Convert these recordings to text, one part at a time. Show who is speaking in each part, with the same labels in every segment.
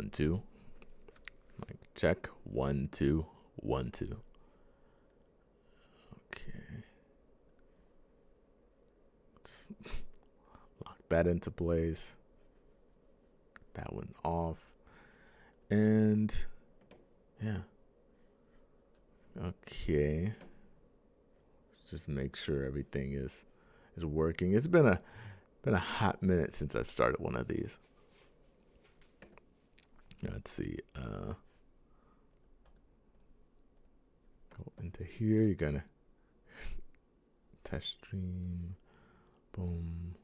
Speaker 1: 1 2. Mic check 1 2 1 2. Okay. Just lock that into place. That one off. And yeah. Okay. Just make sure everything is working. It's been a hot minute since I've started one of these. Let's see. Go into here. You're gonna test stream. Boom.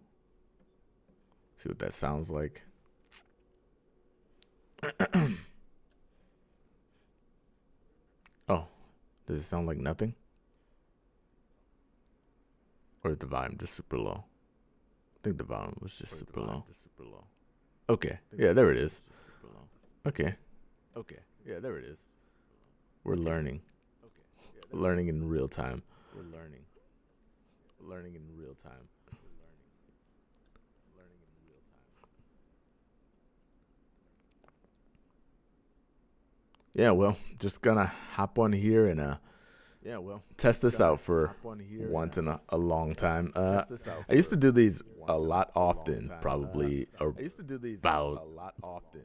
Speaker 1: See what that sounds like. Oh, does it sound like nothing? Or is the volume just super low? I think the volume was just super low. Okay. Yeah, there it is. Okay. Okay. Yeah, there it is. We're learning. Learning in real time. Learning in real time. Yeah, well, just gonna hop on here and test this out for once in a long time. I used to do these a lot often, probably about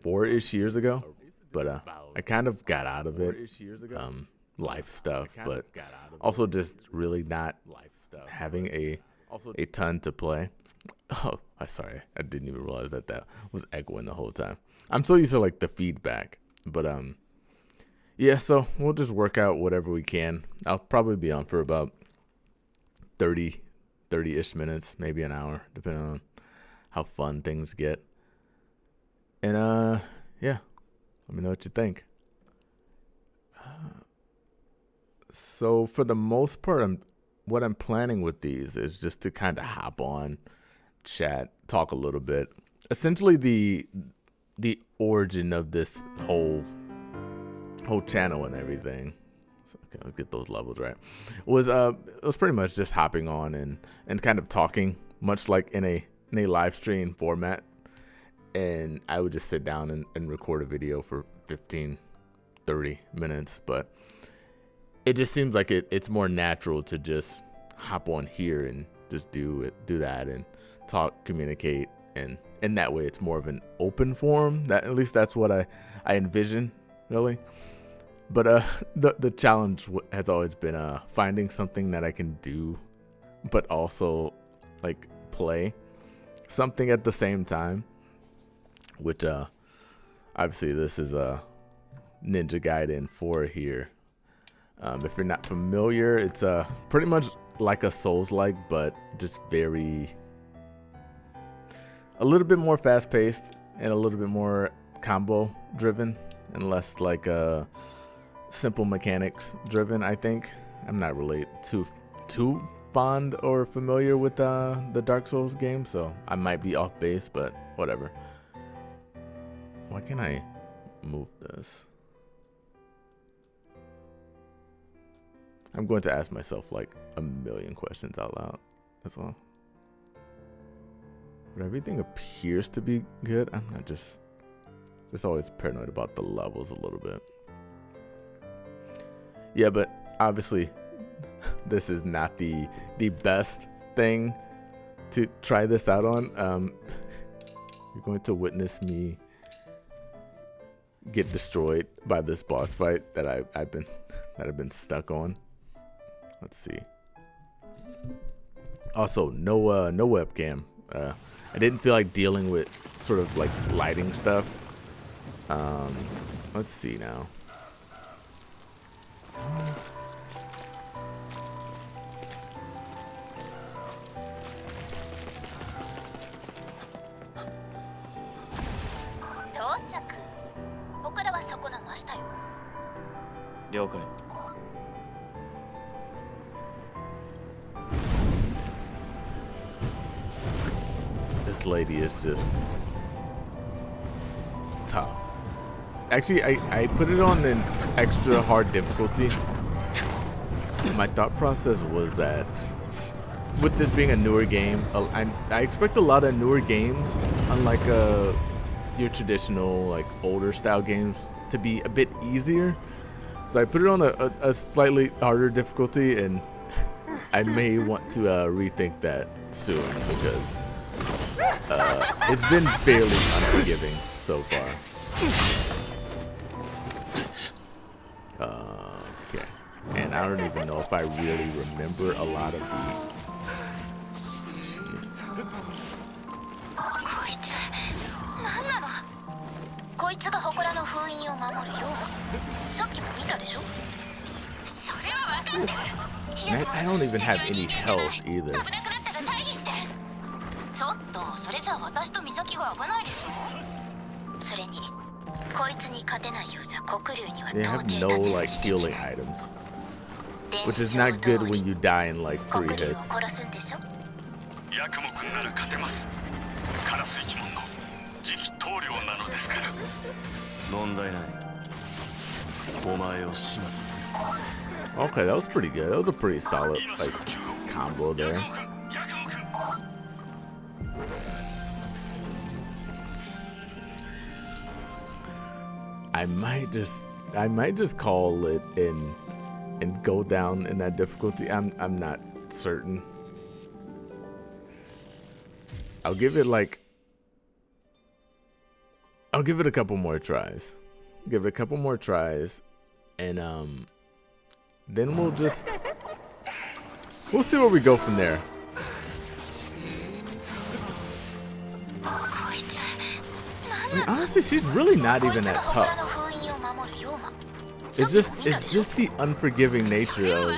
Speaker 1: 4-ish years ago, but I kind of got out of it. Life stuff, but also just really not having a ton to play. Oh, I'm sorry, I didn't even realize that was echoing the whole time. I'm so used to like the feedback, but yeah, so we'll just work out whatever we can. I'll probably be on for about 30-ish minutes, maybe an hour, depending on how fun things get. And yeah, let me know what you think. So for the most part, what I'm planning with these is just to kind of hop on, chat, talk a little bit. Essentially, the origin of this whole channel and everything. So, okay, let's get those levels right. It was pretty much just hopping on and kind of talking, much like in a live stream format. And I would just sit down and record a video for 15-30 minutes, but it just seems like it's more natural to just hop on here and just do that and talk, communicate, and in that way it's more of an open forum. That at least that's what I envision, really. But the challenge has always been finding something that I can do, but also like play something at the same time. Which obviously this is a Ninja Gaiden 4 here. If you're not familiar, it's pretty much like a Souls-like, but just a little bit more fast-paced and a little bit more combo-driven and less like simple mechanics-driven. I think I'm not really too fond or familiar with the Dark Souls game, so I might be off base, but whatever. Why can't I move this? I'm going to ask myself like a million questions out loud as well. But everything appears to be good. I'm not just always paranoid about the levels a little bit. Yeah, but obviously this is not the best thing to try this out on. You're going to witness me get destroyed by this boss fight that I've been stuck on. Let's see. Also, no webcam. I didn't feel like dealing with sort of like lighting stuff. Let's see now. This lady is just tough. Actually, I put it on an extra hard difficulty. My thought process was that with this being a newer game, I expect a lot of newer games, unlike your traditional like older style games to be a bit easier. So I put it on a slightly harder difficulty, and I may want to rethink that soon because it's been fairly unforgiving so far. Okay, and I don't even know if I really remember a lot of the. Jeez.
Speaker 2: こいつ何なのこいつが祠の封印を守るよさっきも見たでしょそれは分かってる
Speaker 1: I don't even have any health either.
Speaker 2: 危なくなったら退避してちょっとそれじゃあ私と美咲が危ないでしょそれにこいつに勝てないようじゃ黒龍には
Speaker 1: They
Speaker 2: 到
Speaker 1: have
Speaker 2: 底
Speaker 1: no
Speaker 2: 太刀
Speaker 1: like
Speaker 2: 打ちでき
Speaker 1: healing
Speaker 2: ない
Speaker 1: items,
Speaker 2: 伝
Speaker 1: which is
Speaker 2: 承
Speaker 1: not
Speaker 2: 通
Speaker 1: good
Speaker 2: り
Speaker 1: when you die in like 3
Speaker 2: 黒龍を
Speaker 1: hits.
Speaker 2: 殺すんでしょ
Speaker 3: ヤクモ君なら勝てます。カラス一門の次期棟梁なのですから。問題ない。お前を始末する。
Speaker 1: Okay, that was pretty good. That was a pretty solid
Speaker 3: 今
Speaker 1: like
Speaker 3: すぐ救護。
Speaker 1: combo
Speaker 3: ヤ
Speaker 1: there.
Speaker 3: クモ君、ヤクモ君。
Speaker 1: I might just call it and go down in that difficulty. I'm not certain. I'll give it a couple more tries. Give it a couple more tries, and then we'll see where we go from there.
Speaker 2: こいつ
Speaker 1: I mean, honestly, she's really not
Speaker 2: こい
Speaker 1: even
Speaker 2: つが
Speaker 1: that
Speaker 2: 祠
Speaker 1: tough.
Speaker 2: の封印を守る妖魔
Speaker 1: It's just the unforgiving nature of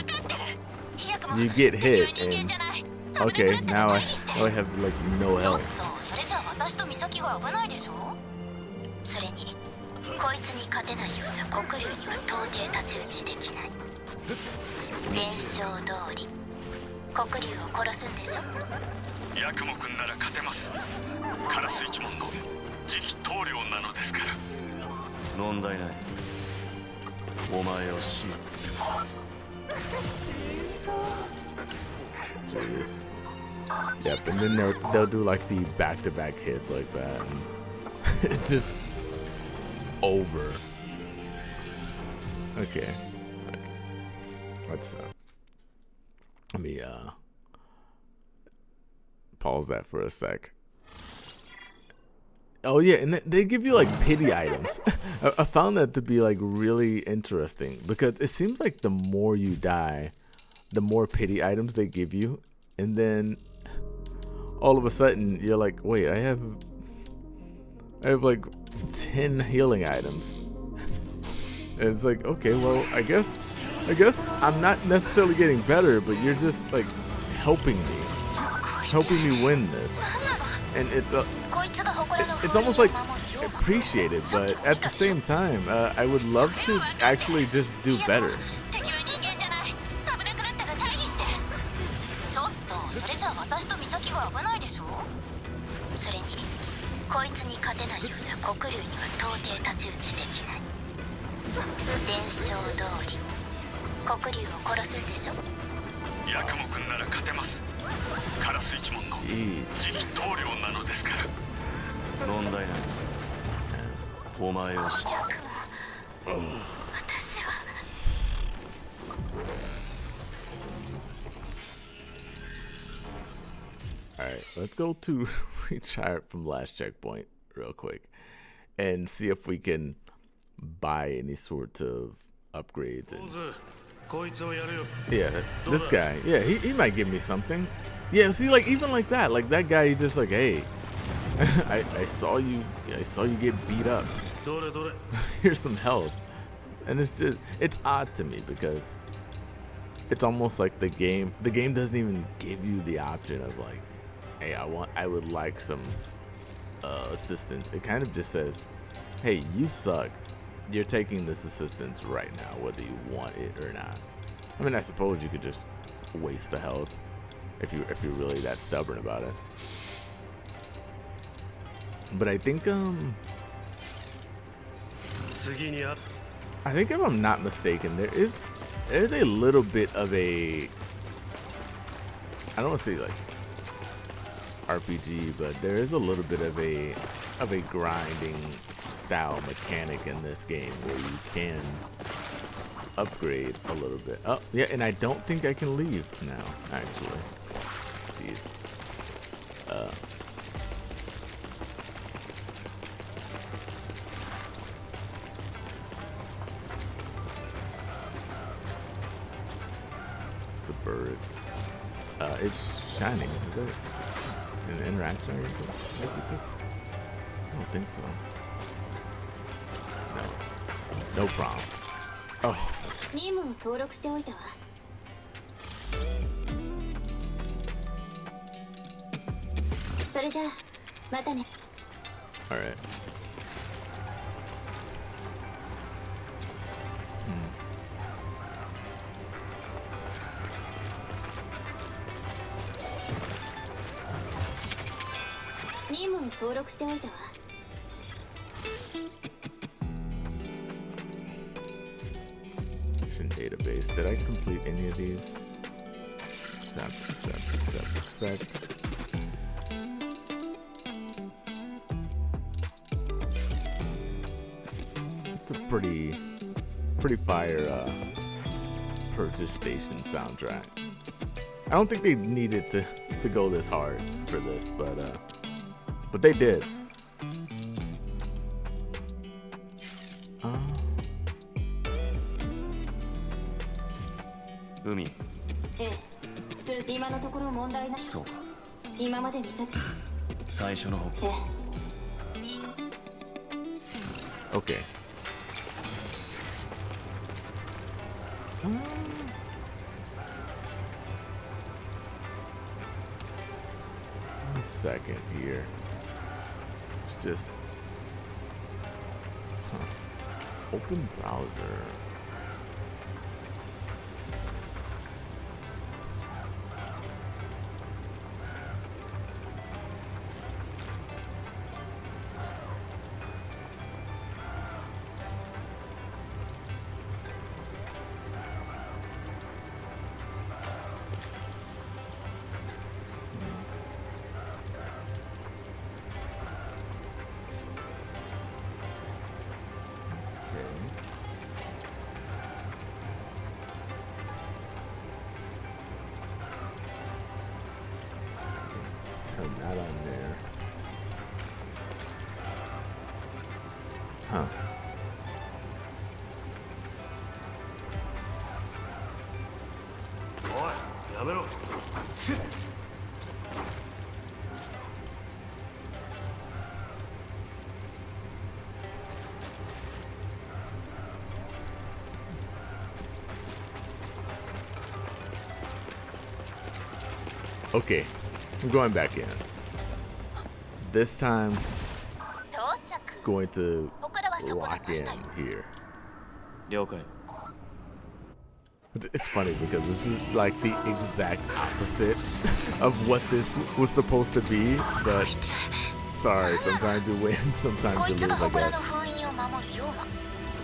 Speaker 1: you get hit and okay, now I have like no
Speaker 2: ちょっ
Speaker 1: health.
Speaker 2: とそれじゃあ私と美咲が危ないでしょそれにこいつに勝てないようじゃ黒龍には到底太刀打ちできない伝承通り黒龍を殺すんでしょ
Speaker 3: ヤクモ君なら勝てます。カラス一門の次期棟梁なのですから。問題ない。お前を始末する。
Speaker 1: Jeez. Yep, and then they'll do like the back-to-back hits like that. And it's just over. Okay. Let's let me pause that for a sec. Oh yeah, and they give you like pity items. I found that to be like really interesting because it seems like the more you die, the more pity items they give you, and then all of a sudden you're like, wait, I have like 10 healing items. And it's like, okay, well, I guess I'm not necessarily getting better, but you're just like helping me win this, and it's almost like appreciated, but at the same time, I would love to actually just do better.
Speaker 2: 敵は人間じゃない危なくなったら退避してちょっとそれじゃあ私と美咲が危ないでしょそれにこいつに勝てないようじゃ黒龍には到底太刀打ちできない伝承通り黒龍を殺すんでしょ
Speaker 3: ヤクモ君なら勝てます。カラス一門の
Speaker 1: Jeez.
Speaker 3: 次期棟梁なのですから。問題ない。お前をし。
Speaker 2: 私は
Speaker 1: Alright, let's go to retire from last checkpoint real quick and see if we can buy any sort of upgrades. And,
Speaker 3: こいつをやるよ。
Speaker 1: yeah, this guy, yeah, he might give me something. Yeah, see, like even like that guy, he's just like, hey, I saw you get beat up.
Speaker 3: どれどれ。
Speaker 1: Here's some health. And it's odd to me because it's almost like the game doesn't even give you the option of like, hey, I would like some assistance. It kind of just says, hey, you suck. You're taking this assistance right now, whether you want it or not. I mean, I suppose you could just waste the health if you're really that stubborn about it. But I think if I'm not mistaken, there's a little bit of a, I don't want to say like RPG, but there is a little bit of a of a grinding style mechanic in this game where you can upgrade a little bit. Oh, yeah, and I don't think I can leave now, actually. Jeez. The bird. It's shining. Is there an interaction I can make with this? I don't think so. No. No problem. Oh.
Speaker 2: 任務を登録しておいたわ。それじゃあまたね。
Speaker 1: All right. Hmm.
Speaker 2: 任務を登録しておいたわ。
Speaker 1: Mission database. Did I complete any of these? Accept. It's a pretty fire purchase station soundtrack. I don't think they needed to go this hard for this, but they did.
Speaker 3: Umi.
Speaker 2: ええ、今のところ問題なし。
Speaker 3: そうか。
Speaker 2: 今まで見せて。
Speaker 3: 最初の方。
Speaker 2: ええ。
Speaker 1: Okay. One second here. It's just open browser. Turn that on there. Huh.
Speaker 3: Oi, やめろ。
Speaker 1: Okay, I'm going back in. This time,
Speaker 2: 到着。
Speaker 1: going to
Speaker 2: 僕らはそこで
Speaker 1: lock
Speaker 2: 話したい。
Speaker 1: in here.
Speaker 3: 了解。
Speaker 1: It's funny because this is like the exact opposite of what this was supposed to be, but sorry, sometimes you win,
Speaker 2: こ
Speaker 1: sometimes
Speaker 2: い
Speaker 1: you
Speaker 2: つ
Speaker 1: lose,
Speaker 2: が
Speaker 1: I
Speaker 2: 祠の
Speaker 1: guess.
Speaker 2: 封印を守るヨーマ。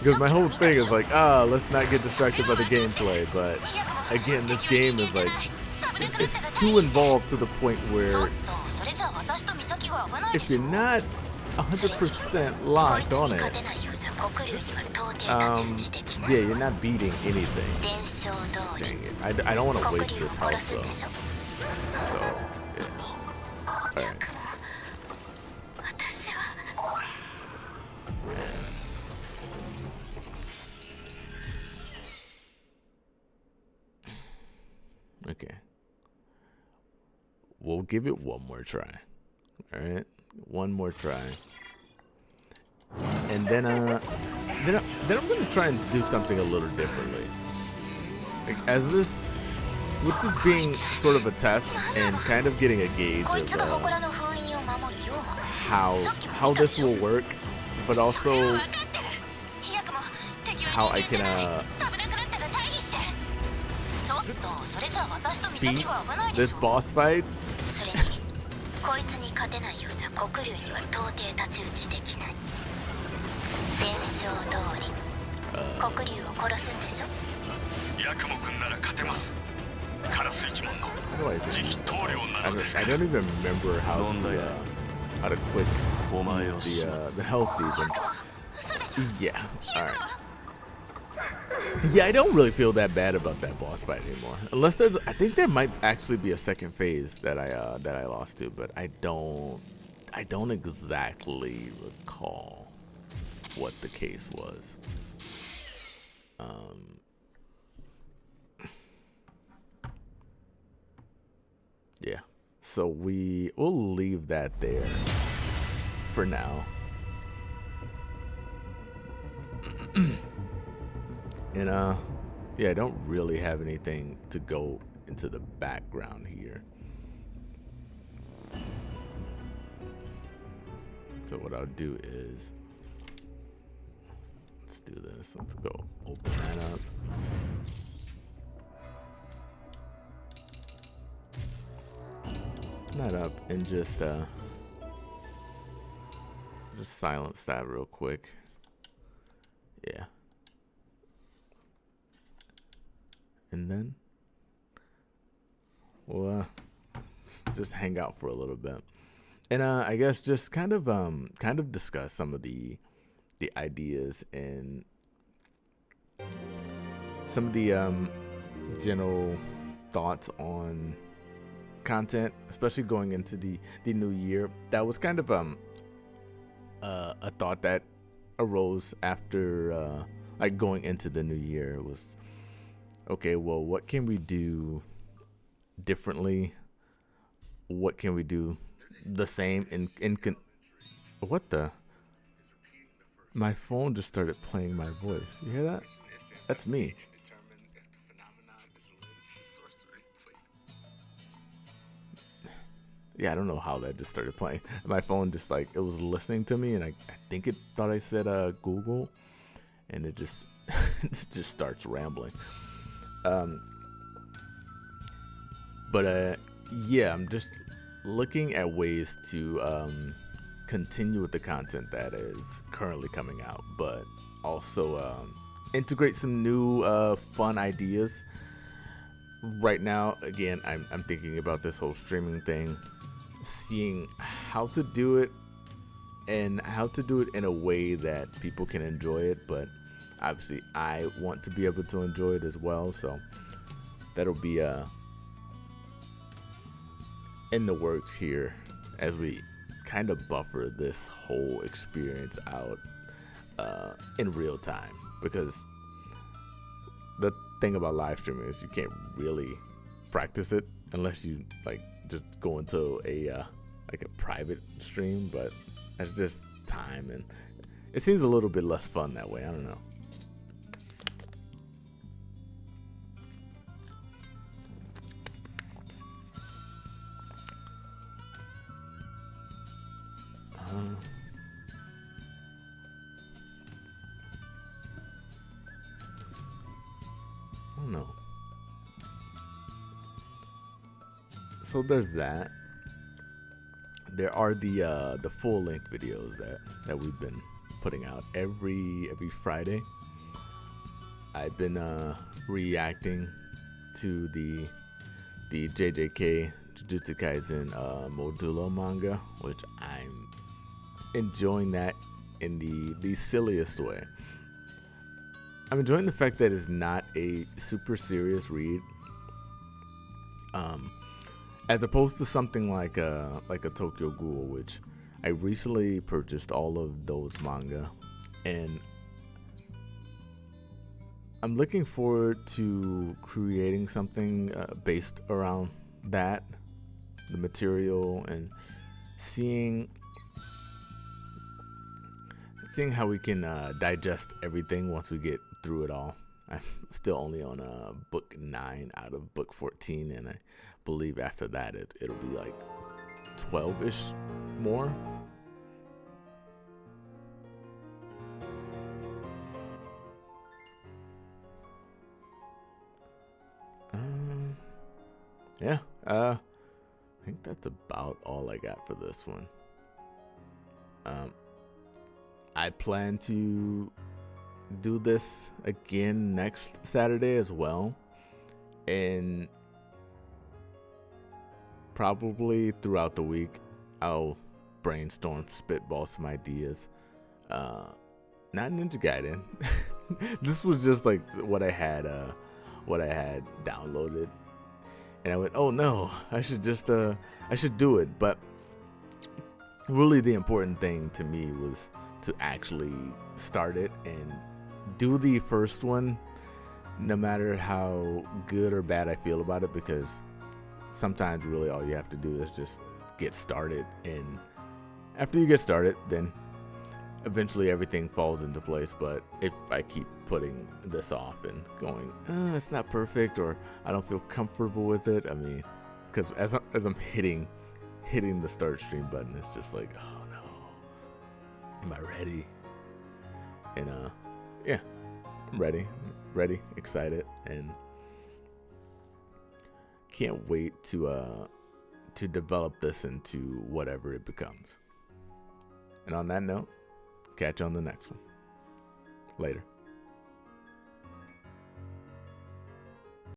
Speaker 1: Because my whole thing is like, let's not get distracted by the gameplay, but again, this game is like, it's too involved to the point
Speaker 2: ちょ
Speaker 1: where
Speaker 2: っとそれじゃあ私と美咲が危ないで
Speaker 1: if
Speaker 2: しょ。
Speaker 1: you're not 100%
Speaker 2: こい
Speaker 1: locked
Speaker 2: つ
Speaker 1: on
Speaker 2: に
Speaker 1: it,
Speaker 2: 勝てないようじゃ黒龍には到底太刀打ちできない。
Speaker 1: yeah, you're not beating anything.
Speaker 2: 伝承通り
Speaker 1: Dang it. I don't want to
Speaker 2: 黒
Speaker 1: waste
Speaker 2: 龍を
Speaker 1: this
Speaker 2: 殺
Speaker 1: health
Speaker 2: すん
Speaker 1: though.
Speaker 2: でしょ。
Speaker 1: So, yeah.
Speaker 2: 早くも私は
Speaker 1: Okay. We'll give it one more try. All right, one more try, and then I'm gonna try and do something a little differently. Like, with this being sort of a test and kind of getting a gauge
Speaker 2: こいつが
Speaker 1: of
Speaker 2: 祠の封印を守るヨーマ。
Speaker 1: how this will work, but also
Speaker 2: 分かってる。早くも敵は
Speaker 1: how I
Speaker 2: 人
Speaker 1: can
Speaker 2: 間じゃない。危なくなったら退避して。ちょっとそれじゃあ私と美
Speaker 1: beat
Speaker 2: 咲が危ないで
Speaker 1: this
Speaker 2: しょ。
Speaker 1: boss fight.
Speaker 2: それにこいつに勝てないようじゃ黒龍には到底太刀打ちできない。伝承通り黒龍を殺すんでしょ。
Speaker 3: ヤクモ君なら勝てます。カラス一門の
Speaker 1: How do I do?
Speaker 3: 次期棟梁なのですか
Speaker 1: I
Speaker 3: ら。
Speaker 1: don't even remember how to how to quick
Speaker 3: お前を
Speaker 1: use
Speaker 3: 始
Speaker 1: the
Speaker 3: 末
Speaker 1: health even.
Speaker 2: 嘘でしょ。
Speaker 1: Yeah. All right. Yeah, I don't really feel that bad about that boss fight anymore. Unless there's, I think there might actually be a second phase that I lost to, but I don't exactly recall what the case was. Yeah. So we'll leave that there for now. And yeah, I don't really have anything to go into the background here. So what I'll do is, let's do this. Let's go open that up. Open that up and just silence that real quick. Yeah. And then we'll just hang out for a little bit. And I guess just kind of discuss some of the ideas and some of the general thoughts on content, especially going into the new year. That was kind of a thought that arose after like going into the new year. It was, okay, well, what can we do differently? What can we do the same what the? My phone just started playing my voice. You hear that? That's me. Yeah, I don't know how that just started playing. My phone just like, it was listening to me, and I think it thought I said Google, and it just it just starts rambling. But yeah, I'm just looking at ways to continue with the content that is currently coming out, but also integrate some new fun ideas. Right now, again, I'm thinking about this whole streaming thing, seeing how to do it and how to do it in a way that people can enjoy it, but obviously I want to be able to enjoy it as well, so that'll be in the works here as we kind of buffer this whole experience out in real time, because the thing about live streaming is you can't really practice it unless you like just go into a like a private stream, but that's just time, and it seems a little bit less fun that way. I don't know. Oh no. So there's that. There are the full-length videos that we've been putting out every Friday. I've been reacting to the JJK Jujutsu Kaisen Modulo manga, which I'm enjoying that in the silliest way. I'm enjoying the fact that it's not a super serious read, as opposed to something like a Tokyo Ghoul, which I recently purchased all of those manga, and I'm looking forward to creating something based around that, the material, and seeing how we can digest everything once we get through it all. I'm still only on book 9 out of book 14, and I believe after that it'll be like 12-ish more. Yeah, I think that's about all I got for this one. I plan to do this again next Saturday as well, and probably throughout the week I'll brainstorm, spitball some ideas. Not Ninja Gaiden. This was just like what I had downloaded, and I went, oh no, I should do it. But really the important thing to me was to actually start it and do the first one, no matter how good or bad I feel about it, because sometimes really all you have to do is just get started, and after you get started, then eventually everything falls into place. But if I keep putting this off and going, it's not perfect, or I don't feel comfortable with it, I mean, because as I'm hitting the start stream button, it's just like, oh no, am I ready? And yeah, I'm ready, excited, and can't wait to develop this into whatever it becomes. And on that note, catch you on the next one. Later.